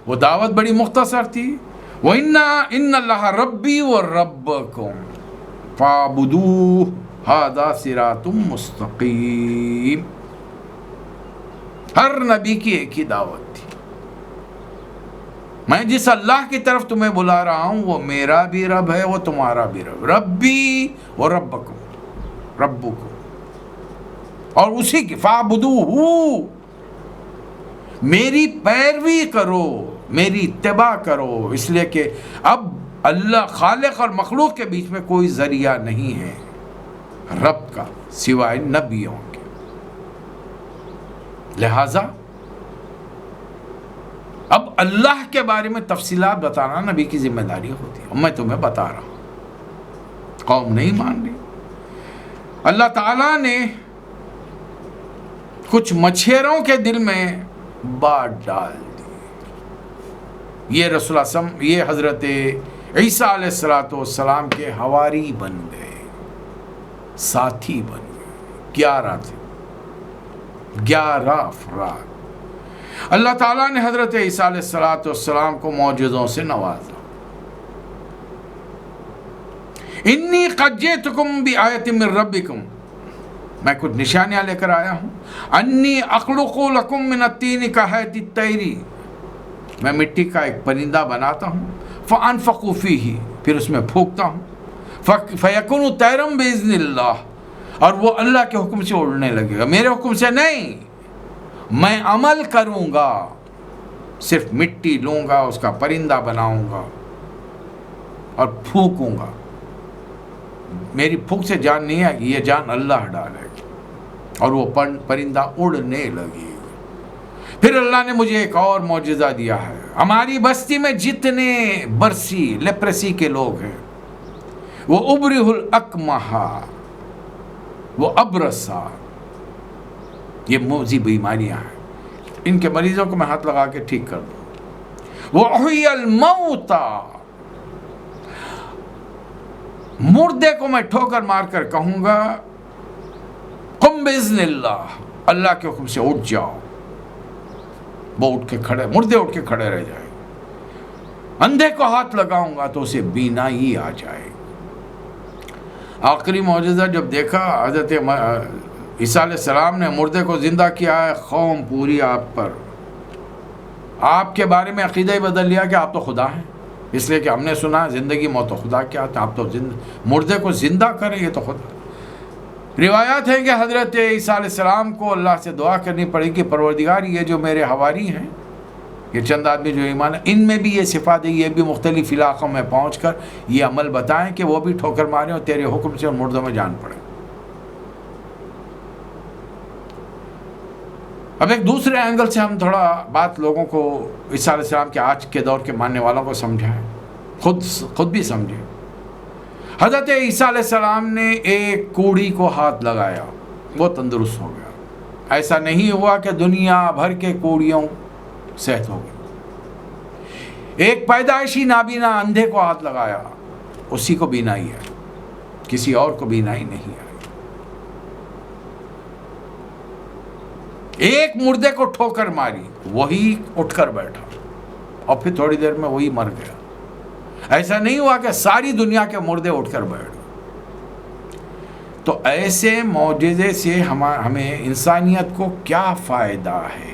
وہ دعوت بڑی مختصر تھی، وَإِنَّ اللَّهَ رَبِّي وَرَبَّكُمْ فَاعْبُدُوهُ هَذَا صِرَاطٌ مُسْتَقِيمٌ۔ ہر نبی کی ایک ہی دعوت تھی، میں جس اللہ کی طرف تمہیں بلا رہا ہوں وہ میرا بھی رب ہے، وہ تمہارا بھی رب، ربی و ربکم، ربکم، اور اسی کی فَاعْبُدُوهُ، میری پیروی کرو، میری اتباع کرو، اس لیے کہ اب اللہ خالق اور مخلوق کے بیچ میں کوئی ذریعہ نہیں ہے رب کا سوائے نبیوں کے، لہذا اب اللہ کے بارے میں تفصیلات بتانا نبی کی ذمہ داری ہوتی ہے، میں تمہیں بتا رہا ہوں، قوم نہیں مان رہی۔ اللہ تعالیٰ نے کچھ مچھیروں کے دل میں بات ڈال دی، یہ رسول اللہ صلی اللہ علیہ وسلم، یہ حضرت عیسیٰ علیہ السلام کے حواری بن گئے، ساتھی بن گئے، 11 تھے، 11 افراد۔ اللہ تعالیٰ نے حضرت عیسیٰ علیہ السلام کو معجزوں سے نوازا، انی قد جئتکم بآیۃ من ربکم، میں کچھ نشانیاں لے کر آیا ہوں، انی اخلق لکم من الطین کہیئۃ الطیر، میں مٹی کا ایک پرندہ بناتا ہوں، فانفخ فیہ، پھر اس میں پھونکتا ہوں، فیکون طیرا باذن اللہ، اور وہ اللہ کے حکم سے اڑنے لگے گا، میرے حکم سے نہیں، میں عمل کروں گا، صرف مٹی لوں گا، اس کا پرندہ بناؤں گا اور پھونکوں گا، میری پھونک سے جان نہیں آئے گی، یہ جان اللہ ڈالے گا، اور وہ پرندہ اڑنے لگے گا۔ پھر اللہ نے مجھے ایک اور معجزہ دیا ہے، ہماری بستی میں جتنے برسی لیپریسی کے لوگ ہیں، وہ ابرہ الاکمہ، وہ ابرسا، یہ موذی بیماریاں ہیں، ان کے مریضوں کو میں ہاتھ لگا کے ٹھیک کر دوں، وہ احیی الموتى، مردے کو میں ٹھوکر مار کر کہوں گا قم باذن اللہ، اللہ کے حکم سے اٹھ جاؤ، وہ اٹھ کے کھڑے، مردے اٹھ کے کھڑے رہ جائیں، اندھے کو ہاتھ لگاؤں گا تو اسے بینائی آ جائے۔ آخری معجزہ جب دیکھا حضرت عیسیٰ علیہ السلام نے مردے کو زندہ کیا ہے، قوم پوری آپ پر، آپ کے بارے میں عقیدہ ہی بدل لیا کہ آپ تو خدا ہیں، اس لیے کہ ہم نے سنا زندگی موت و خدا کیا تھا، آپ تو مردے کو زندہ کریں، یہ تو خدا۔ روایات ہیں کہ حضرت عیسیٰ علیہ السلام کو اللہ سے دعا کرنی پڑی کہ پروردگار یہ جو میرے حواری ہیں، یہ چند آدمی جو ایمان ہے، ان میں بھی یہ صفات ہے، یہ بھی مختلف علاقوں میں پہنچ کر یہ عمل بتائیں کہ وہ بھی ٹھوکر ماریں اور تیرے حکم سے مردوں میں جان پڑے۔ اب ایک دوسرے اینگل سے ہم تھوڑا بات لوگوں کو عیسیٰ علیہ السلام کے آج کے دور کے ماننے والوں کو سمجھائیں، خود بھی سمجھیں۔ حضرت عیسیٰ علیہ السلام نے ایک کوڑی کو ہاتھ لگایا، وہ تندرست ہو گیا، ایسا نہیں ہوا کہ دنیا بھر کے کوڑیوں صحت ہو گئی۔ ایک پیدائشی نابینا اندھے کو ہاتھ لگایا، اسی کو بینائی ہے، کسی اور کو بینائی نہیں ہے۔ ایک مردے کو ٹھوکر ماری، وہی اٹھ کر بیٹھا، اور پھر تھوڑی دیر میں وہی مر گیا۔ ایسا نہیں ہوا کہ ساری دنیا کے مردے اٹھ کر بیٹھ گئے۔ تو ایسے معجزے سے ہمیں انسانیت کو کیا فائدہ ہے؟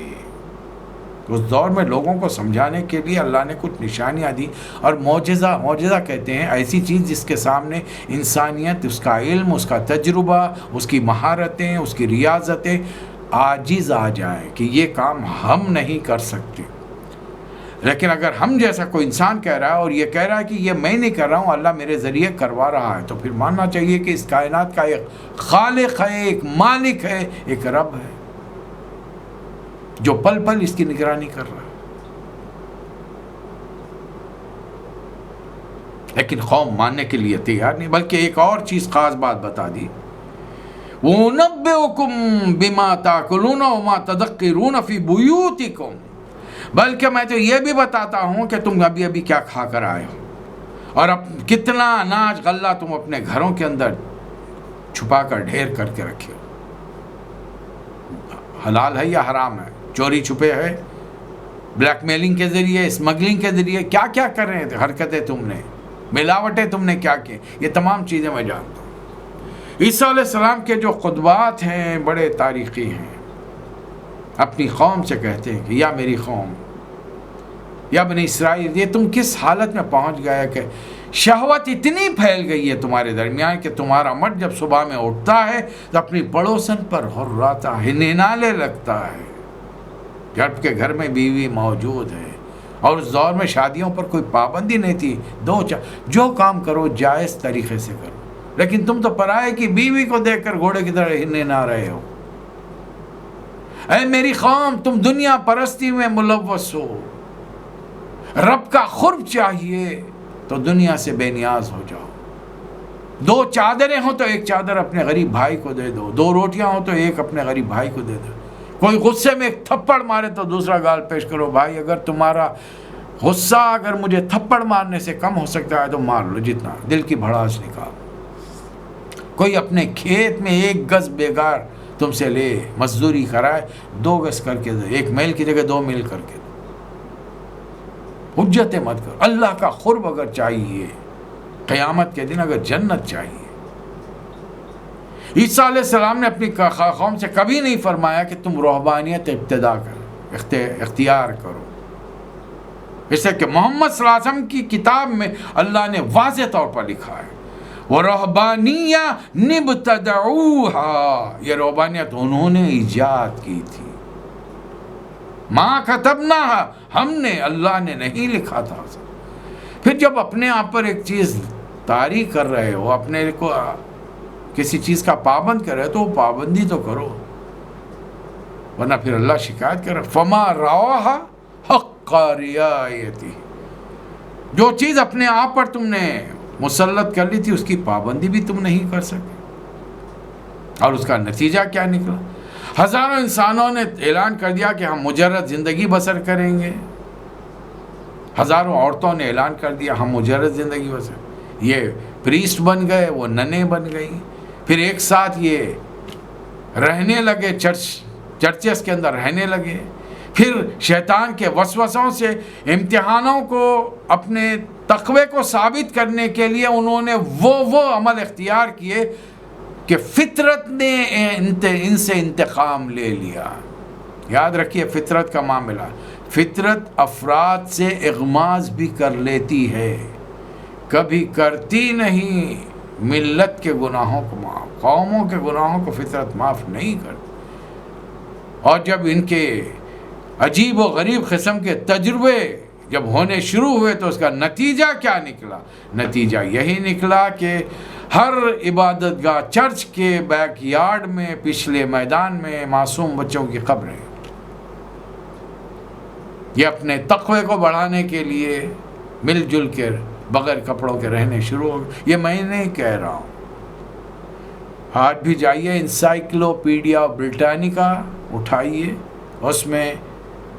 اس دور میں لوگوں کو سمجھانے کے لیے اللہ نے کچھ نشانیاں دی، اور معجزہ کہتے ہیں ایسی چیز جس کے سامنے انسانیت، اس کا علم، اس کا تجربہ، اس کی مہارتیں، اس کی ریاضتیں عاجز آ جائیں کہ یہ کام ہم نہیں کر سکتے۔ لیکن اگر ہم جیسا کوئی انسان کہہ رہا ہے اور یہ کہہ رہا ہے کہ یہ میں نہیں کر رہا ہوں، اللہ میرے ذریعے کروا رہا ہے، تو پھر ماننا چاہیے کہ اس کائنات کا ایک خالق ہے، ایک مالک ہے، ایک رب ہے جو پل پل اس کی نگرانی کر رہا ہے۔ لیکن قوم ماننے کے لیے تیار نہیں، بلکہ ایک اور چیز خاص بات بتا دی، وَأُنَبِّئُكُم بِمَا تَأْكُلُونَ وَمَا تَدَخِّرُونَ فِي بُيُوتِكُم، بلکہ میں تو یہ بھی بتاتا ہوں کہ تم ابھی کیا کھا کر آئے ہو، اور اب کتنا اناج غلہ تم اپنے گھروں کے اندر چھپا کر ڈھیر کر کے رکھے ہو، حلال ہے یا حرام ہے، چوری چھپے ہے بلیک میلنگ کے ذریعے، اسمگلنگ کے ذریعے کیا کیا کر رہے تھے، حرکتیں تم نے، ملاوٹیں تم نے کیا کی، یہ تمام چیزیں میں جانتا ہوں۔ عیسیٰ علیہ السلام کے جو خطبات ہیں بڑے تاریخی ہیں۔ اپنی قوم سے کہتے ہیں کہ یا میری قوم، یا بنی اسرائیل، یہ تم کس حالت میں پہنچ گئے کہ شہوت اتنی پھیل گئی ہے تمہارے درمیان کہ تمہارا مرد جب صبح میں اٹھتا ہے تو اپنی پڑوسن پر ہراتا ہے، ننالے لگتا ہے، جب کے گھر میں بیوی موجود ہے۔ اور اس دور میں شادیوں پر کوئی پابندی نہیں تھی، جو کام کرو جائز طریقے سے کرو، لیکن تم تو پرائے کی بیوی کو دیکھ کر گھوڑے کی طرح ننا رہے ہو۔ اے میری قوم، تم دنیا پرستی میں ملوث ہو، رب کا قرب چاہیے تو دنیا سے بے نیاز ہو جاؤ۔ 2 چادریں ہوں تو ایک چادر اپنے غریب بھائی کو دے دو، 2 روٹیاں ہوں تو ایک اپنے غریب بھائی کو دے دو۔ کوئی غصے میں ایک تھپڑ مارے تو دوسرا گال پیش کرو، بھائی اگر تمہارا غصہ اگر مجھے تھپڑ مارنے سے کم ہو سکتا ہے تو مار لو، جتنا دل کی بھڑاس نکال۔ کوئی اپنے کھیت میں 1 گز بیگار تم سے لے، مزدوری کرائے، 2 گز کر کے دے، 1 میل کی جگہ 2 میل کر کے دے۔ حجتیں مت کرو۔ اللہ کا قرب اگر چاہیے، قیامت کے دن اگر جنت چاہیے، عیسیٰ علیہ السلام نے اپنی قوم سے کبھی نہیں فرمایا کہ تم رہبانیت ابتدا کرو، اختیار کرو۔ اس سے کہ محمد صلی اللہ علیہ وسلم کی کتاب میں اللہ نے واضح طور پر لکھا ہے وَرَهْبَانِيَّةً ابْتَدَعُوهَا، یہ رہبانیت انہوں نے ایجاد کی تھی۔ مَا كَتَبْنَاهَا، ہم نے، اللہ نے نہیں لکھا تھا۔ پھر جب اپنے آپ پر ایک چیز طاری کر رہے ہو، اپنے کو کسی چیز کا پابند کر رہے ہو تو وہ پابندی تو کرو، ورنہ پھر اللہ شکایت کر رہا فَمَا رَعَوْهَا حَقَّ رِعَایَتِهِ، جو چیز اپنے آپ پر تم نے مسلط کر لی تھی اس کی پابندی بھی تم نہیں کر سکے، اور اس کا نتیجہ کیا نکلا؟ ہزاروں انسانوں نے اعلان کر دیا کہ ہم مجرد زندگی بسر کریں گے، ہزاروں عورتوں نے اعلان کر دیا ہم مجرد زندگی بسر، یہ پریسٹ بن گئے، وہ ننیں بن گئی، پھر ایک ساتھ یہ رہنے لگے، چرچز کے اندر رہنے لگے، پھر شیطان کے وسوسوں سے امتحانوں کو اپنے تقوی کو ثابت کرنے کے لیے انہوں نے وہ عمل اختیار کیے کہ فطرت نے ان سے انتقام لے لیا۔ یاد رکھیے فطرت کا معاملہ، فطرت افراد سے اغماض بھی کر لیتی ہے، کبھی کرتی نہیں۔ ملت کے گناہوں کو معاف، قوموں کے گناہوں کو فطرت معاف نہیں کرتی۔ اور جب ان کے عجیب و غریب قسم کے تجربے جب ہونے شروع ہوئے تو اس کا نتیجہ کیا نکلا؟ نتیجہ یہی نکلا کہ ہر عبادت گاہ، چرچ کے بیک یارڈ میں، پچھلے میدان میں معصوم بچوں کی قبریں۔ یہ اپنے تقوی کو بڑھانے کے لیے مل جل کر بغیر کپڑوں کے رہنے شروع ہو گئے۔ یہ میں نہیں کہہ رہا ہوں، آج بھی جائیے انسائکلوپیڈیا بریٹانیکا اٹھائیے، اس میں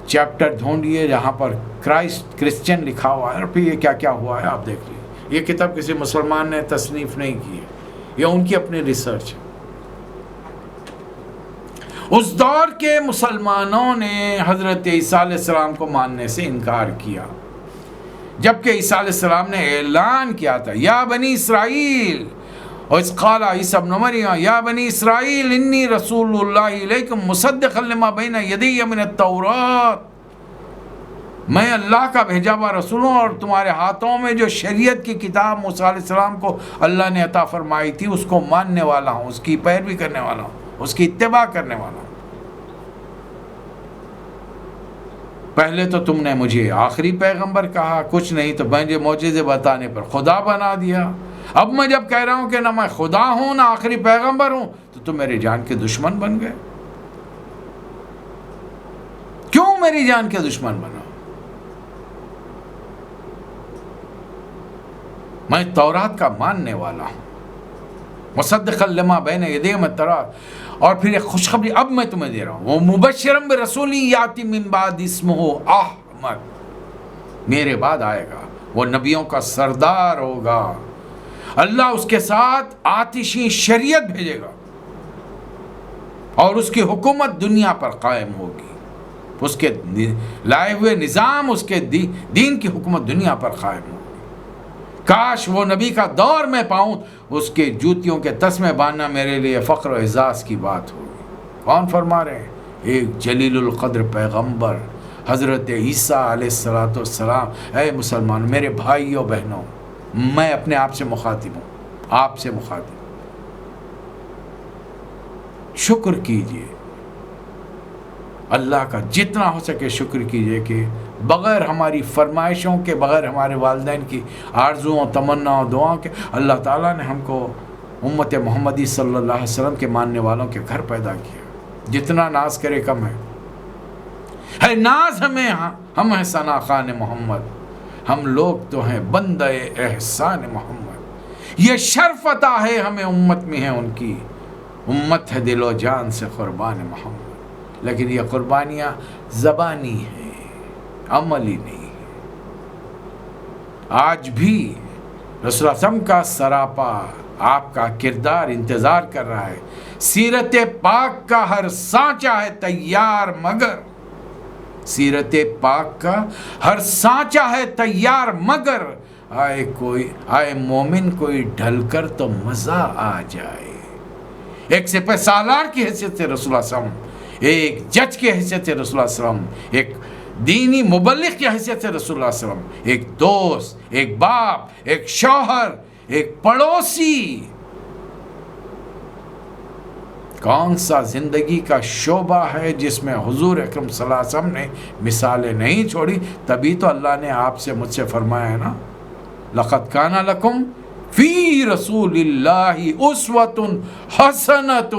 چیپٹر ڈھونڈیے جہاں پر کرسچن لکھا ہوا ہے، اور پھر یہ کیا کیا ہوا ہے آپ دیکھ لیجیے۔ یہ کتاب کسی مسلمان نے تصنیف نہیں کی ہے، یہ ان کی اپنی ریسرچ ہے۔ اس دور کے مسلمانوں نے حضرت عیسیٰ علیہ السلام کو ماننے سے انکار کیا، جبکہ عیسیٰ علیہ السلام نے اعلان کیا تھا یا بنی اسرائیل، وَإِذْ قَالَ عِيسَىٰ ابْنُ مَرْيَمَ يَا بَنِي إِسْرَائِيلَ إِنِّي رَسُولُ اللَّهِ إِلَيْكُمْ مُصَدِّقًا لِمَا بَيْنَ يَدَيَّ مِنَ التَّوْرَاةِ، میں اللہ کا بھیجا ہوا رسول ہوں اور تمہارے ہاتھوں میں جو شریعت کی کتاب موسیٰ علیہ السلام کو اللہ نے عطا فرمائی تھی اس کو ماننے والا ہوں، اس کی پیروی کرنے والا ہوں، اس کی اتباع کرنے والا ہوں۔ پہلے تو تم نے مجھے آخری پیغمبر کہا، کچھ نہیں تو مجھے معجزے بتانے پر خدا بنا دیا، اب میں جب کہہ رہا ہوں کہ نہ میں خدا ہوں نہ آخری پیغمبر ہوں تو تم میری جان کے دشمن بن گئے۔ کیوں میری جان کے دشمن بنا؟ میں تورات کا ماننے والا ہوں، مصدقا لما بین یدی من التوراۃ، اور پھر ایک خوشخبری اب میں تمہیں دے رہا ہوں، وہ مبشرا برسول یاتی من بعد اسمہ احمد، میرے بعد آئے گا، وہ نبیوں کا سردار ہوگا، اللہ اس کے ساتھ آتشی شریعت بھیجے گا اور اس کی حکومت دنیا پر قائم ہوگی، اس کے لائے ہوئے نظام، اس کے دین کی حکومت دنیا پر قائم ہو۔ کاش وہ نبی کا دور میں پاؤں، اس کے جوتیوں کے تسمے باندھنا میرے لیے فخر و اعزاز کی بات ہوگی۔ کون فرما رہے ہیں؟ ایک جلیل القدر پیغمبر حضرت عیسیٰ علیہ السلام۔ اے مسلمان، میرے بھائیوں بہنوں، میں اپنے آپ سے مخاطب ہوں، آپ سے مخاطب۔ شکر کیجئے اللہ کا، جتنا ہو سکے شکر کیجئے کہ بغیر ہماری فرمائشوں کے، بغیر ہمارے والدین کی آرزوؤں، تمناؤں، دعاؤں کے، اللہ تعالیٰ نے ہم کو امت محمدی صلی اللہ علیہ وسلم کے ماننے والوں کے گھر پیدا کیا۔ جتنا ناز کرے کم ہے ناز ہمیں، ہم ہیں ثنا خوان محمد، ہم لوگ تو ہیں بندہ احسان محمد۔ یہ شرف عطا ہے ہمیں، امت میں ہے ان کی، امت ہے دل و جان سے قربان محمد۔ لیکن یہ قربانیاں زبانی ہیں، عملی نہیں ہے۔ آج بھی رسول اللہ صلی اللہ علیہ وسلم کا سراپا آپ کا کردار انتظار کر رہا ہے۔ سیرت پاک کا ہر سانچہ ہے تیار، مگر سیرت پاک کا ہر سانچہ ہے تیار، مگر آئے مومن کوئی ڈھل کر تو مزہ آ جائے۔ ایک سپہ سالار کی حیثیت سے رسول اللہ صلی اللہ علیہ وسلم، ایک جج کی حیثیت سے رسول اللہ صلی اللہ علیہ وسلم، ایک دینی مبلغ کی حیثیت سے رسول اللہ صلی اللہ علیہ وسلم، ایک دوست، ایک باپ، ایک شوہر، ایک پڑوسی۔ کون سا زندگی کا شعبہ ہے جس میں حضور اکرم صلی اللہ علیہ وسلم نے مثالیں نہیں چھوڑی؟ تبھی تو اللہ نے آپ سے مجھ سے فرمایا ہے نا، لَقَدْ كَانَ لَكُمْ فِي رَسُولِ اللَّهِ أُسْوَةٌ حَسَنَةٌ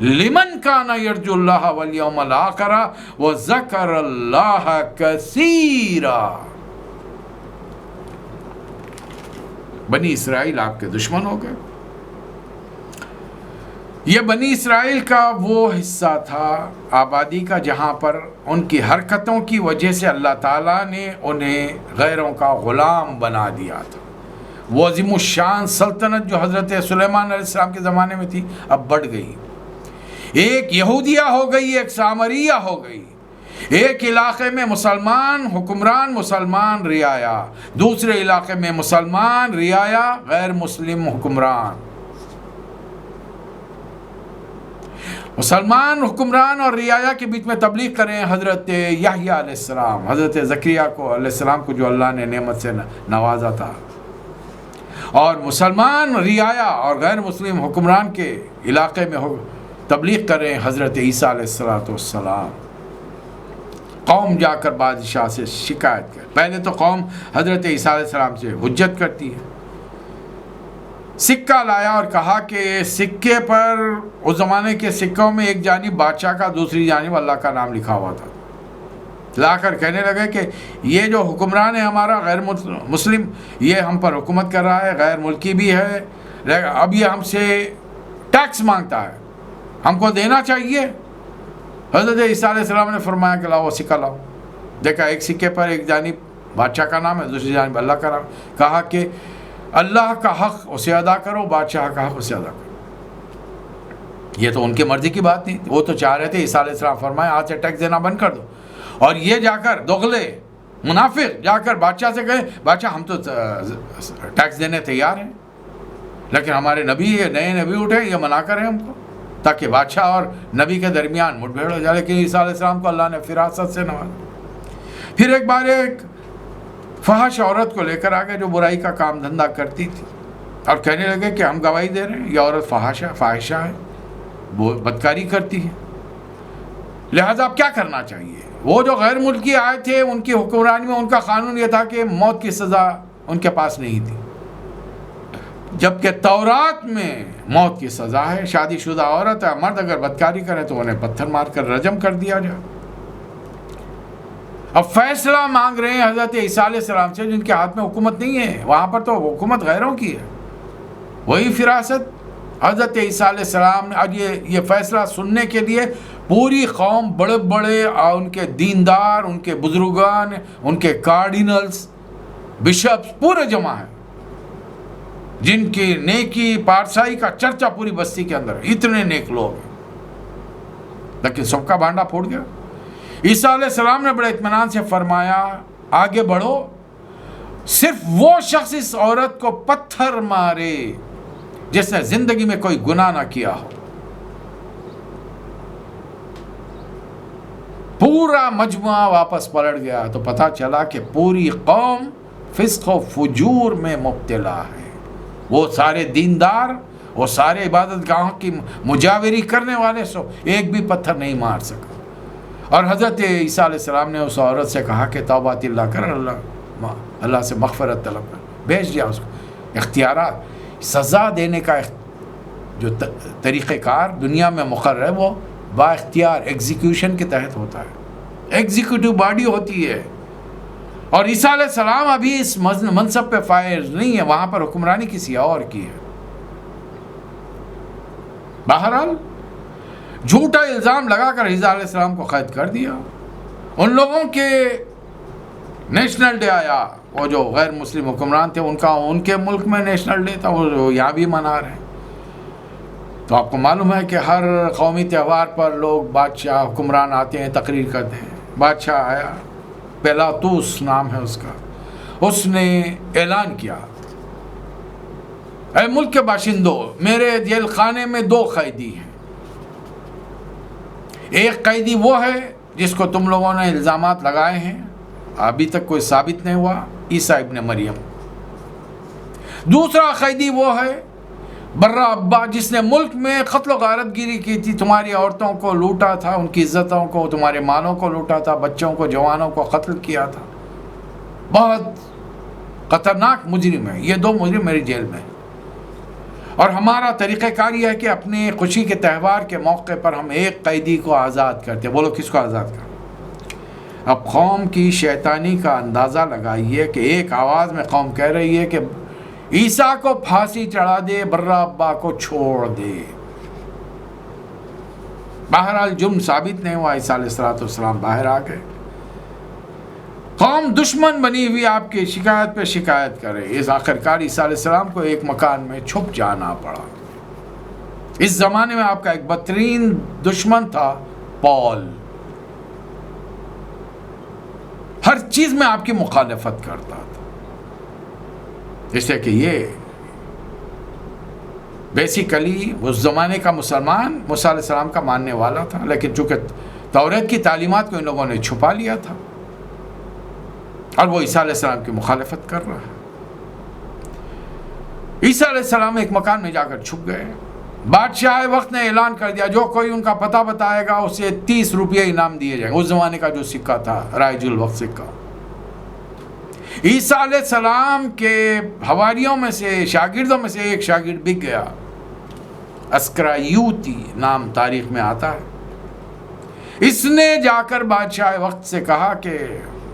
لِمَنْ كَانَ يَرْجُو اللَّهَ وَالْيَوْمَ الْآخِرَ وَذَكَرَ اللَّهَ كَثِيرًا۔ بنی اسرائیل آپ کے دشمن ہو گئے۔ یہ بنی اسرائیل کا وہ حصہ تھا آبادی کا جہاں پر ان کی حرکتوں کی وجہ سے اللہ تعالیٰ نے انہیں غیروں کا غلام بنا دیا تھا۔ وہ عظیم الشان سلطنت جو حضرت سلیمان علیہ السلام کے زمانے میں تھی، اب بڑھ گئی۔ ایک یہودیہ ہو گئی، ایک سامریہ ہو گئی۔ ایک علاقے میں مسلمان حکمران، مسلمان رعایا، دوسرے علاقے میں مسلمان رعایا، غیر مسلم حکمران۔ مسلمان حکمران اور رعایا کے بیچ میں تبلیغ کریں حضرت یحییٰ علیہ السلام، حضرت زکریا کو علیہ السلام کو جو اللہ نے نعمت سے نوازا تھا، اور مسلمان رعایا اور غیر مسلم حکمران کے علاقے میں تبلیغ کریں حضرت عیسیٰ علیہ السلام۔ قوم جا کر بادشاہ سے شکایت کر، پہلے تو قوم حضرت عیسیٰ علیہ السلام سے حجت کرتی ہے۔ سکہ لایا اور کہا کہ سکے پر، اس زمانے کے سکوں میں ایک جانب بادشاہ کا، دوسری جانب اللہ کا نام لکھا ہوا تھا۔ لا کر کہنے لگے کہ یہ جو حکمران ہے ہمارا غیر مسلم، یہ ہم پر حکومت کر رہا ہے، غیر ملکی بھی ہے، اب یہ ہم سے ٹیکس مانگتا ہے، ہم کو دینا چاہیے۔ حضرت عیسیٰ علیہ السلام نے فرمایا کہ لاؤ وہ سکہ لاؤ۔ دیکھا ایک سکے پر ایک جانب بادشاہ کا نام ہے، دوسری جانب اللہ کا نام، کہا کہ اللہ کا حق اسے ادا کرو، بادشاہ کا حق اسے ادا کرو۔ یہ تو ان کی مرضی کی بات نہیں، وہ تو چاہ رہے تھے عیسیٰ علیہ السلام فرمائے آج سے ٹیکس دینا بند کر دو، اور یہ جا کر دوغلے منافق جا کر بادشاہ سے کہے بادشاہ ہم تو ٹیکس دینے تیار ہیں، لیکن ہمارے نبی، نئے نبی اٹھے، یہ منع کریں ہم کو، تاکہ بادشاہ اور نبی کے درمیان مٹ بھیڑ ہو جائے۔ لیکن عیسیٰ علیہ السلام کو اللہ نے فراست سے نوازا۔ پھر ایک بار ایک فحش عورت کو لے کر آگے جو برائی کا کام دھندا کرتی تھی، اور کہنے لگے کہ ہم گواہی دے رہے ہیں یہ عورت فاحشہ ہے، بدکاری کرتی ہے، لہذا اب کیا کرنا چاہیے؟ وہ جو غیر ملکی آئے تھے ان کی حکمرانی میں ان کا قانون یہ تھا کہ موت کی سزا ان کے پاس نہیں تھی، جبکہ تورات میں موت کی سزا ہے۔ شادی شدہ عورت ہے، مرد اگر بدکاری کرے تو انہیں پتھر مار کر رجم کر دیا جائے۔ اب فیصلہ مانگ رہے ہیں حضرت عیسیٰ علیہ السلام سے، جن کے ہاتھ میں حکومت نہیں ہے، وہاں پر تو حکومت غیروں کی ہے، وہی فراست حضرت عیسیٰ علیہ السلام نے۔ آج یہ فیصلہ سننے کے لیے پوری قوم، بڑے بڑے ان کے دیندار، ان کے بزرگان، ان کے کارڈینلز، بشپس پورے جمع ہیں، جن کی نیکی پارسائی کا چرچا پوری بستی کے اندر، اتنے نیک لوگ ہیں، لیکن سب کا بھانڈا پھوٹ گیا۔ عیسیٰ علیہ السلام نے بڑے اطمینان سے فرمایا آگے بڑھو، صرف وہ شخص اس عورت کو پتھر مارے جس نے زندگی میں کوئی گناہ نہ کیا ہو۔ پورا مجموعہ واپس پلٹ گیا تو پتہ چلا کہ پوری قوم فسق و فجور میں مبتلا ہے۔ وہ سارے دیندار، وہ سارے عبادت گاہوں کی مجاوری کرنے والے سو ایک بھی پتھر نہیں مار سکا۔ اور حضرت عیسیٰ علیہ السلام نے اس عورت سے کہا کہ توبہ اللہ کر، اللہ سے مغفرت طلب کر، بھیج دیا اس کو۔ اختیارات، سزا دینے کا جو طریقہ کار دنیا میں مقرر ہے وہ با اختیار ایگزیکیوشن کے تحت ہوتا ہے، ایگزیکیوٹیو باڈی ہوتی ہے۔ اور عیسیٰ علیہ السلام ابھی اس منصب پہ فائز نہیں ہے، وہاں پر حکمرانی کسی اور کی ہے۔ بہرحال جھوٹا الزام لگا کر عیسیٰ علیہ السلام کو قید کر دیا۔ ان لوگوں کے نیشنل ڈے آیا، وہ جو غیر مسلم حکمران تھے ان کے ملک میں نیشنل ڈے تھا، وہ یہاں بھی منا رہے ہیں۔ تو آپ کو معلوم ہے کہ ہر قومی تہوار پر لوگ بادشاہ حکمران آتے ہیں، تقریر کرتے ہیں۔ بادشاہ آیا، پیلاطوس نام ہے اس کا، اس نے اعلان کیا اے ملک کے باشندوں، میرے جیل خانے میں 2 قیدی ہیں۔ ایک قیدی وہ ہے جس کو تم لوگوں نے الزامات لگائے ہیں، ابھی تک کوئی ثابت نہیں ہوا، عیسیٰ ابن مریم۔ دوسرا قیدی وہ ہے برہ ابا، جس نے ملک میں قتل و غارت گیری کی تھی، تمہاری عورتوں کو لوٹا تھا، ان کی عزتوں کو، تمہارے مالوں کو لوٹا تھا، بچوں کو، جوانوں کو قتل کیا تھا۔ بہت خطرناک مجرم ہے یہ 2 مجرم میری جیل میں۔ اور ہمارا طریقہ کار یہ ہے کہ اپنے خوشی کے تہوار کے موقع پر ہم ایک قیدی کو آزاد کرتے ہیں۔ بولو کس کو آزاد کرتے؟ اب قوم کی شیطانی کا اندازہ لگائیے کہ ایک آواز میں قوم کہہ رہی ہے کہ عیسیٰ کو پھانسی چڑھا دے، برہ ابا کو چھوڑ دے۔ بہرحال جرم ثابت نہیں ہوا، عیسیٰ علیہ السلام باہر آ گئے۔ قوم دشمن بنی ہوئی آپ کی شکایت پہ شکایت کرے، اس آخرکار عیسیٰ علیہ السلام کو ایک مکان میں چھپ جانا پڑا۔ اس زمانے میں آپ کا ایک بدترین دشمن تھا پال، ہر چیز میں آپ کی مخالفت کرتا تھا، اس لیے کہ یہ بیسیکلی اس زمانے کا مسلمان موسیٰ علیہ السلام کا ماننے والا تھا، لیکن چونکہ توریت کی تعلیمات کو ان لوگوں نے چھپا لیا تھا اور وہ عیسیٰ علیہ السلام کی مخالفت کر رہا ہے۔ عیسیٰ علیہ السلام ایک مکان میں جا کر چھپ گئے۔ بادشاہ وقت نے اعلان کر دیا جو کوئی ان کا پتہ بتائے گا اسے 30 روپیہ انعام دیے جائیں گے، اس زمانے کا جو سکہ تھا رائج الوقت سکہ۔ عیسیٰ علیہ السلام کے حواریوں میں سے، شاگردوں میں سے ایک شاگرد بک گیا، اسکرایوتی نام تاریخ میں آتا ہے۔ اس نے جا کر بادشاہ وقت سے کہا کہ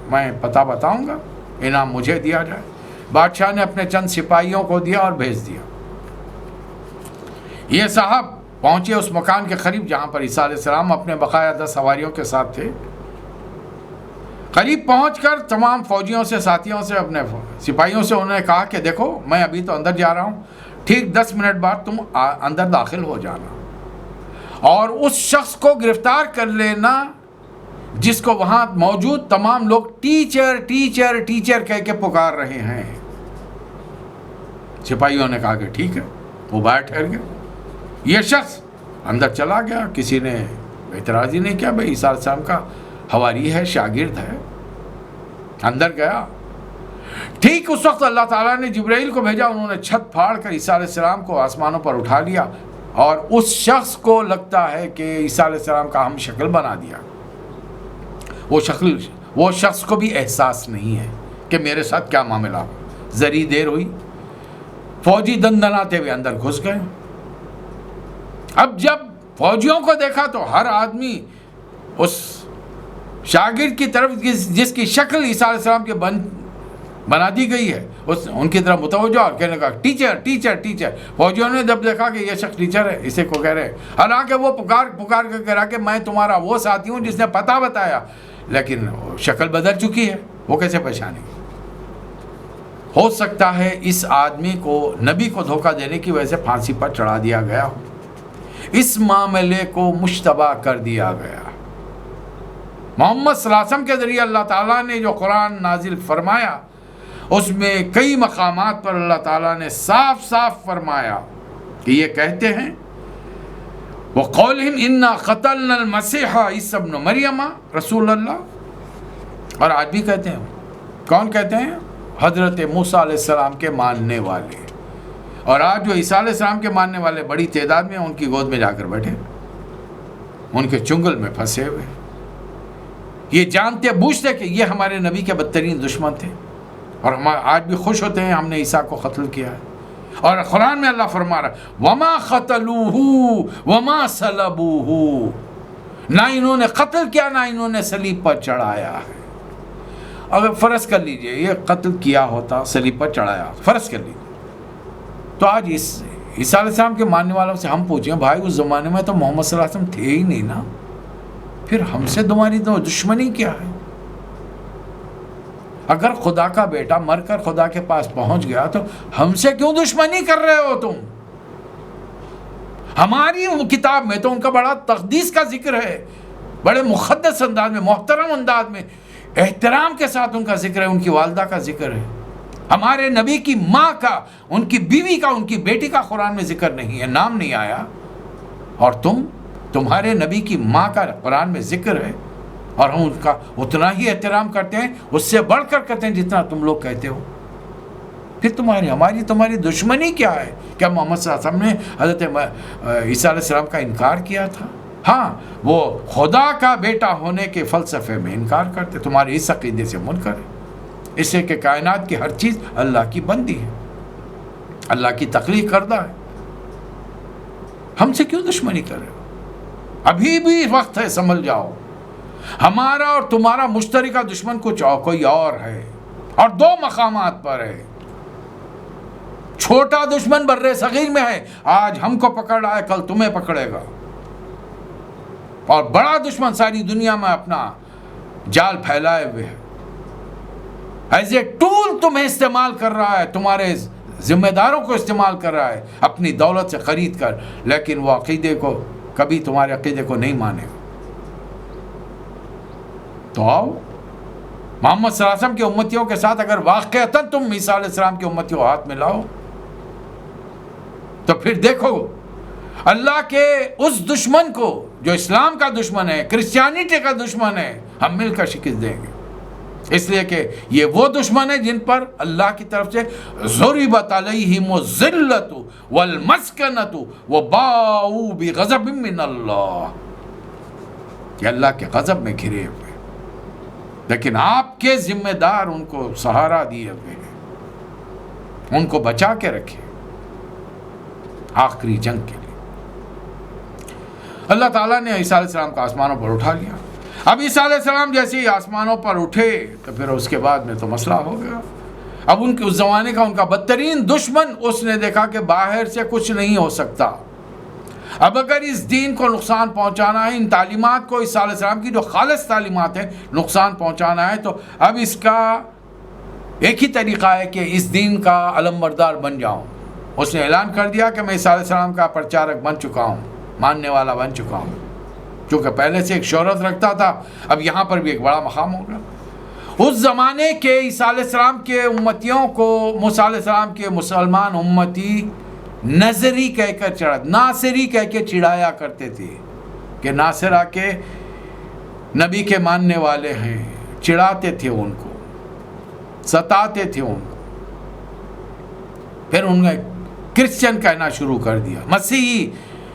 میں پتہ بتاؤں گا، انعام مجھے دیا جائے۔ بادشاہ نے اپنے چند سپاہیوں کو دیا اور بھیج دیا۔ یہ صاحب پہنچے اس مکان کے قریب جہاں پر عیسیٰ علیہ السلام اپنے بقایا 10 حواریوں کے ساتھ تھے۔ قریب پہنچ کر تمام فوجیوں سے، ساتھیوں سے، اپنے سپاہیوں سے انہوں نے کہا کہ دیکھو میں ابھی تو اندر جا رہا ہوں، ٹھیک 10 منٹ بعد تم اندر داخل ہو جانا اور اس شخص کو گرفتار کر لینا جس کو وہاں موجود تمام لوگ ٹیچر ٹیچر ٹیچر کہہ کے پکار رہے ہیں۔ سپاہیوں نے کہا کہ ٹھیک ہے، وہ باہر ٹھہر گئے۔ یہ شخص اندر چلا گیا، کسی نے اعتراض ہی نہیں کیا، بھائی عیسیٰ علیہ السلام کا حواری ہے، شاگرد ہے۔ اندر گیا، ٹھیک اس وقت اللہ تعالیٰ نے جبرائیل کو بھیجا، انہوں نے چھت پھاڑ کر عیسیٰ علیہ السلام کو آسمانوں پر اٹھا لیا اور اس شخص کو لگتا ہے کہ عیسیٰ علیہ السلام کا ہم شکل بنا دیا۔ وہ شخص کو بھی احساس نہیں ہے کہ میرے ساتھ کیا معاملہ ہو۔ ذری دیر ہوئی، فوجی دندناتے ہوئے اندر گھس گئے۔ اب جب فوجیوں کو دیکھا تو ہر آدمی اس شاگرد کی طرف جس کی شکل عیسیٰ علیہ السلام کے بنا دی گئی ہے ان کی طرف متوجہ اور کہنے لگا ٹیچر ٹیچر ٹیچر۔ فوجیوں نے جب دیکھا کہ یہ شخص ٹیچر ہے، اسے کو کہہ رہے ہیں، حالانکہ وہ پکار کے کہہ رہا کہ میں تمہارا وہ ساتھی ہوں جس نے پتہ بتایا، لیکن شکل بدل چکی ہے، وہ کیسے پہچانے گی؟ ہو سکتا ہے اس آدمی کو نبی کو دھوکہ دینے کی وجہ سے پھانسی پر چڑھا دیا گیا ہو، اس معاملے کو مشتبہ کر دیا گیا۔ محمد صلی اللہ علیہ وسلم کے ذریعے اللہ تعالیٰ نے جو قرآن نازل فرمایا اس میں کئی مقامات پر اللہ تعالیٰ نے صاف صاف فرمایا کہ یہ کہتے ہیں وَقَوْلِهِمْ إِنَّا قَتَلْنَا الْمَسِيحَ عِيسَى ابْنَ مَرْيَمَ رسول اللہ. اور آج بھی کہتے ہیں. کون کہتے ہیں؟ حضرت موسیٰ علیہ السلام کے ماننے والے. اور آج جو عیسیٰ علیہ السلام کے ماننے والے بڑی تعداد میں ان کی گود میں جا کر بیٹھے، ان کے چنگل میں پھنسے ہوئے، یہ جانتے بوجھتے کہ یہ ہمارے نبی کے بدترین دشمن تھے، اور ہم آج بھی خوش ہوتے ہیں ہم نے عیسیٰ کو قتل کیا ہے. اور قرآن میں اللہ فرما رہا وَمَا قَتَلُوهُ وَمَا صَلَبُوهُ، نہ انہوں نے قتل کیا نہ انہوں نے صلیب پر چڑھایا ہے. اگر فرض کر لیجئے یہ قتل کیا ہوتا، صلیب پر چڑھایا، فرض کر لیجئے، تو آج عیسیٰ علیہ السلام کے ماننے والوں سے ہم پوچھیں بھائی اس زمانے میں تو محمد صلی اللہ علیہ وسلم تھے ہی نہیں نا، پھر ہم سے تمہاری تو دشمنی کیا ہے؟ اگر خدا کا بیٹا مر کر خدا کے پاس پہنچ گیا تو ہم سے کیوں دشمنی کر رہے ہو تم؟ ہماری کتاب میں تو ان کا بڑا تقدیس کا ذکر ہے، بڑے مقدس انداز میں، محترم انداز میں، احترام کے ساتھ ان کا ذکر ہے، ان کی والدہ کا ذکر ہے. ہمارے نبی کی ماں کا، ان کی بیوی کا، ان کی بیٹی کا قرآن میں ذکر نہیں ہے، نام نہیں آیا. اور تمہارے نبی کی ماں کا قرآن میں ذکر ہے، اور ہم ان کا اتنا ہی احترام کرتے ہیں، اس سے بڑھ کر کرتے ہیں جتنا تم لوگ کہتے ہو. پھر تمہاری دشمنی کیا ہے؟ کیا محمد صلی اللہ علیہ وسلم نے حضرت عیسیٰ علیہ السلام کا انکار کیا تھا؟ ہاں، وہ خدا کا بیٹا ہونے کے فلسفے میں انکار کرتے، تمہارے اس عقیدے سے منکر ہے، اس سے کہ کائنات کی ہر چیز اللہ کی بندی ہے، اللہ کی تخلیق کردہ ہے. ہم سے کیوں دشمنی کر رہے ہو؟ ابھی بھی وقت ہے، سنبھل جاؤ. ہمارا اور تمہارا مشترکہ دشمن کوئی اور ہے، اور دو مقامات پر ہے. چھوٹا دشمن بر صغیر میں ہے، آج ہم کو پکڑ رہا ہے، کل تمہیں پکڑے گا. اور بڑا دشمن ساری دنیا میں اپنا جال پھیلائے ہوئے ہے، ایز اے ٹول تمہیں استعمال کر رہا ہے، تمہارے ذمہ داروں کو استعمال کر رہا ہے اپنی دولت سے خرید کر، لیکن وہ عقیدے کو کبھی تمہارے عقیدے کو نہیں مانے گا. تو آؤ محمد صلی اللہ علیہ وسلم کی امتیوں کے ساتھ اگر واقعتاً تم عیسیٰ علیہ السلام کی امتیوں ہاتھ میں لاؤ تو پھر دیکھو اللہ کے اس دشمن کو جو اسلام کا دشمن ہے، کرسچینٹی کا دشمن ہے، ہم مل کر شکست دیں گے. اس لیے کہ یہ وہ دشمن ہے جن پر اللہ کی طرف سے ضربت علیہم الذلۃ والمسکنۃ وباؤوا بغضب من اللہ، کہ اللہ کے غضب میں گھرے ہوئے، لیکن آپ کے ذمہ دار ان کو سہارا دیے ہوئے ہیں، ان کو بچا کے رکھے آخری جنگ کے لیے. اللہ تعالیٰ نے عیسیٰ علیہ السلام کو آسمانوں پر اٹھا لیا. اب عیسیٰ علیہ السلام جیسے ہی آسمانوں پر اٹھے تو پھر اس کے بعد میں تو مسئلہ ہو گیا. اب اس زمانے کا ان کا بدترین دشمن اس نے دیکھا کہ باہر سے کچھ نہیں ہو سکتا. اب اگر اس دین کو نقصان پہنچانا ہے، ان تعلیمات کو، عیسیٰ علیہ السلام کی جو خالص تعلیمات ہیں، نقصان پہنچانا ہے، تو اب اس کا ایک ہی طریقہ ہے کہ اس دین کا علم بردار بن جاؤں. اس نے اعلان کر دیا کہ میں عیسیٰ علیہ السلام کا پرچارک بن چکا ہوں، ماننے والا بن چکا ہوں. چونکہ پہلے سے ایک شہرت رکھتا تھا، اب یہاں پر بھی ایک بڑا مقام ہوگا. اس زمانے کے عیسیٰ علیہ السلام کے امتیوں کو موسیٰ علیہ السلام کے مسلمان امتی نظری کہہ کر ناصری کہہ کے چڑھایا کرتے تھے کہ ناصرہ کے نبی کے ماننے والے ہیں. چڑھاتے تھے ان کو، ستاتے تھے ان کو. پھر انہوں نے کرسچن کہنا شروع کر دیا، مسیحی.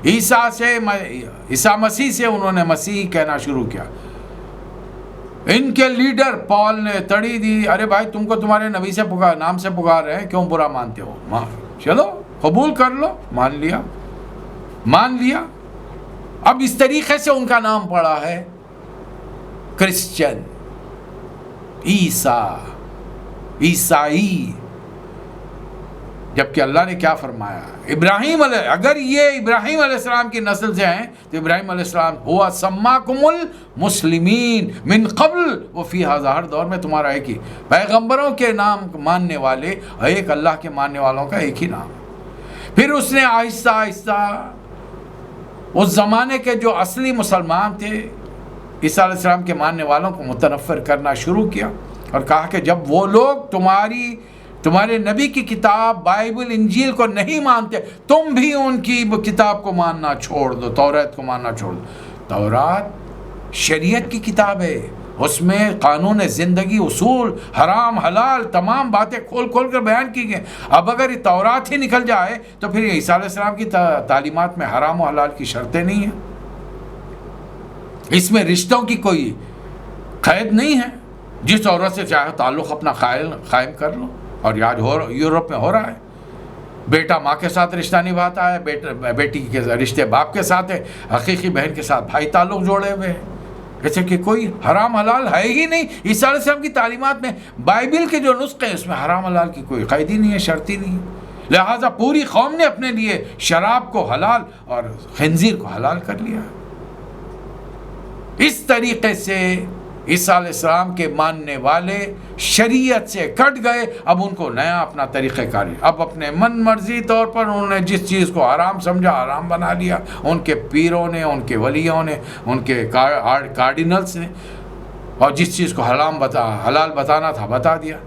عیسیٰ مسیح سے انہوں نے مسیحی کہنا شروع کیا. ان کے لیڈر پال نے تڑی دی، ارے بھائی تم کو تمہارے نبی سے نام سے پکار رہے ہیں، کیوں برا مانتے ہو؟ چلو قبول کر لو. مان لیا. اب اس طریقے سے ان کا نام پڑا ہے کرسچن، عیسائی. جبکہ اللہ نے کیا فرمایا؟ اگر یہ ابراہیم علیہ السلام کی نسل سے ہیں تو ابراہیم علیہ السلام ہوا سماکم المسلمین من قبل وفی ھذا، ہر دور میں تمہارا ایک ہی پیغمبروں کے نام ماننے والے، ایک اللہ کے ماننے والوں کا ایک ہی نام. پھر اس نے آہستہ آہستہ اس زمانے کے جو اصلی مسلمان تھے عیسیٰ علیہ السلام کے ماننے والوں کو متنفر کرنا شروع کیا اور کہا کہ جب وہ لوگ تمہارے نبی کی کتاب بائبل انجیل کو نہیں مانتے، تم بھی ان کی کتاب کو ماننا چھوڑ دو، توریت کو ماننا چھوڑ دو۔ تورات شریعت کی کتاب ہے، اس میں قانون زندگی، اصول، حرام حلال تمام باتیں کھول کھول کر بیان کی گئی۔ اب اگر یہ تورات ہی نکل جائے تو پھر عیسیٰ علیہ السلام کی تعلیمات میں حرام و حلال کی شرطیں نہیں ہیں، اس میں رشتوں کی کوئی قید نہیں ہے، جس عورت سے چاہے تعلق اپنا قائم کر لو، اور آج یورپ میں ہو رہا ہے، بیٹا ماں کے ساتھ رشتہ نبھاتا ہے، بیٹی کے رشتے باپ کے ساتھ ہے، حقیقی بہن کے ساتھ بھائی تعلق جوڑے ہوئے ہیں، جیسے کہ کوئی حرام حلال ہے ہی نہیں۔ عیسیٰ علیہ السلام کی تعلیمات میں بائبل کے جو نسخے ہیں اس میں حرام حلال کی کوئی قید ہی نہیں ہے، شرط ہی نہیں ہے، لہٰذا پوری قوم نے اپنے لیے شراب کو حلال اور خنزیر کو حلال کر لیا۔ اس طریقے سے عیسیٰ علیہ السلام کے ماننے والے شریعت سے کٹ گئے، اب ان کو نیا اپنا طریقہ کاری، اب اپنے من مرضی طور پر انہوں نے جس چیز کو حرام سمجھا حرام بنا لیا، ان کے پیروں نے، ان کے ولیوں نے، ان کے کارڈینلز نے، اور جس چیز کو حلال بتانا تھا بتا دیا۔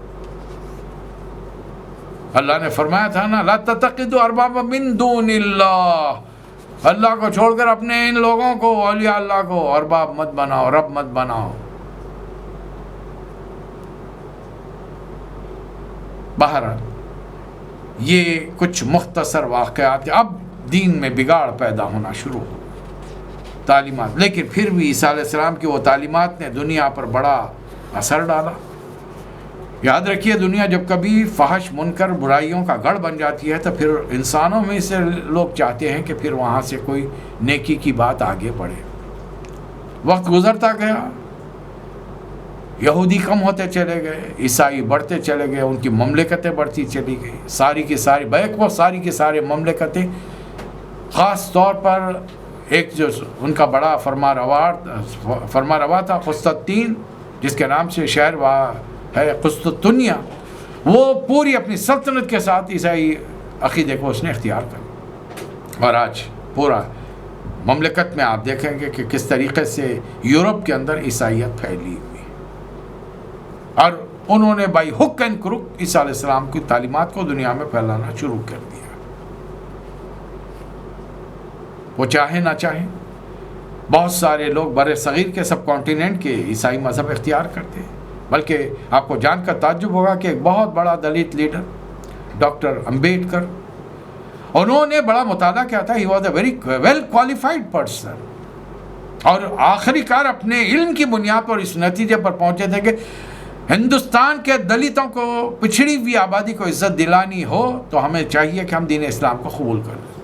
اللہ نے فرمایا تھا نا، لا تتخذوا اربابا من دون اللہ، اللہ کو چھوڑ کر اپنے ان لوگوں کو، اولیاء اللہ کو ارباب مت بناؤ، رب مت بناؤ۔ بہرحال یہ کچھ مختصر واقعات، اب دین میں بگاڑ پیدا ہونا شروع ہو تعلیمات، لیکن پھر بھی عیسیٰ علیہ السلام کی وہ تعلیمات نے دنیا پر بڑا اثر ڈالا۔ یاد رکھیے، دنیا جب کبھی فحش منکر برائیوں کا گڑھ بن جاتی ہے تو پھر انسانوں میں سے لوگ چاہتے ہیں کہ پھر وہاں سے کوئی نیکی کی بات آگے بڑھے۔ وقت گزرتا گیا، یہودی کم ہوتے چلے گئے، عیسائی بڑھتے چلے گئے، ان کی مملکتیں بڑھتی چلی گئی، ساری کی ساری بیک وہ ساری کی ساری مملکتیں، خاص طور پر ایک جو ان کا بڑا فرما روا تھا قسطنطین، جس کے نام سے شہر ہے قسطنطنیہ، وہ پوری اپنی سلطنت کے ساتھ عیسائی عقیدے کو اس نے اختیار کر، اور آج پورا مملکت میں آپ دیکھیں گے کہ کس طریقے سے یورپ کے اندر عیسائیت پھیلی ہوئی، اور انہوں نے بائی ہک اینڈ کروک عیسیٰ علیہ السلام کی تعلیمات کو دنیا میں پھیلانا شروع کر دیا۔ وہ چاہیں نہ چاہیں، بہت سارے لوگ بر صغیر کے سب کانٹیننٹ کے عیسائی مذہب اختیار کرتے ہیں، بلکہ آپ کو جان کر تعجب ہوگا کہ ایک بہت بڑا دلت لیڈر ڈاکٹر امبیڈکر، انہوں نے بڑا مطالعہ کیا تھا، he was a very well qualified person, اور آخری کار اپنے علم کی بنیاد پر اس نتیجے پر پہنچے تھے کہ ہندوستان کے دلتوں کو، پچھڑی ہوئی آبادی کو عزت دلانی ہو تو ہمیں چاہیے کہ ہم دین اسلام کو قبول کر لیں۔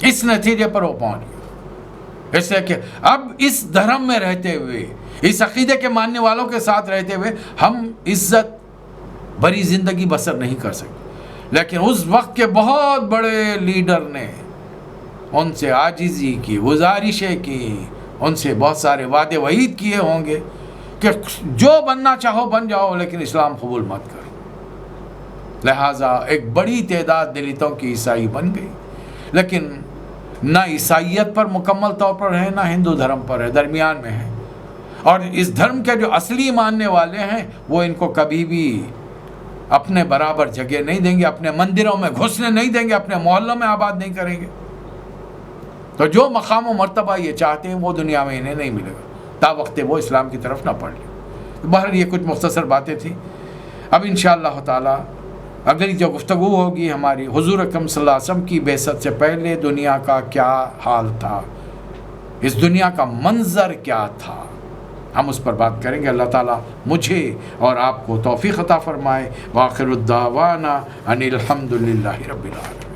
اس نتیجے پر وہ پہنچ گئے، اس لیے کہ اب اس دھرم میں رہتے ہوئے، اس عقیدے کے ماننے والوں کے ساتھ رہتے ہوئے ہم عزت بھری زندگی بسر نہیں کر سکتے، لیکن اس وقت کے بہت بڑے لیڈر نے ان سے عاجزی کی، گزارشیں کی، ان سے بہت سارے وعدے وعید کیے ہوں گے کہ جو بننا چاہو بن جاؤ لیکن اسلام قبول مت کرو۔ لہٰذا ایک بڑی تعداد دلتوں کی عیسائی بن گئی، لیکن نہ عیسائیت پر مکمل طور پر ہے، نہ ہندو دھرم پر ہے، درمیان میں ہے، اور اس دھرم کے جو اصلی ماننے والے ہیں وہ ان کو کبھی بھی اپنے برابر جگہ نہیں دیں گے، اپنے مندروں میں گھسنے نہیں دیں گے، اپنے محلوں میں آباد نہیں کریں گے، تو جو مقام و مرتبہ یہ چاہتے ہیں وہ دنیا میں انہیں نہیں ملے گا تا وقت وہ اسلام کی طرف نہ پڑھ لیں۔ بہرحال یہ کچھ مختصر باتیں تھیں۔ اب انشاءاللہ تعالی اگلی جو گفتگو ہوگی ہماری، حضور اکرم صلی اللہ علیہ وسلم کی بعثت سے پہلے دنیا کا کیا حال تھا، اس دنیا کا منظر کیا تھا، ہم اس پر بات کریں گے۔ اللہ تعالیٰ مجھے اور آپ کو توفیق عطا فرمائے۔ وآخر الدعوانا ان الحمد للہ رب العالمین۔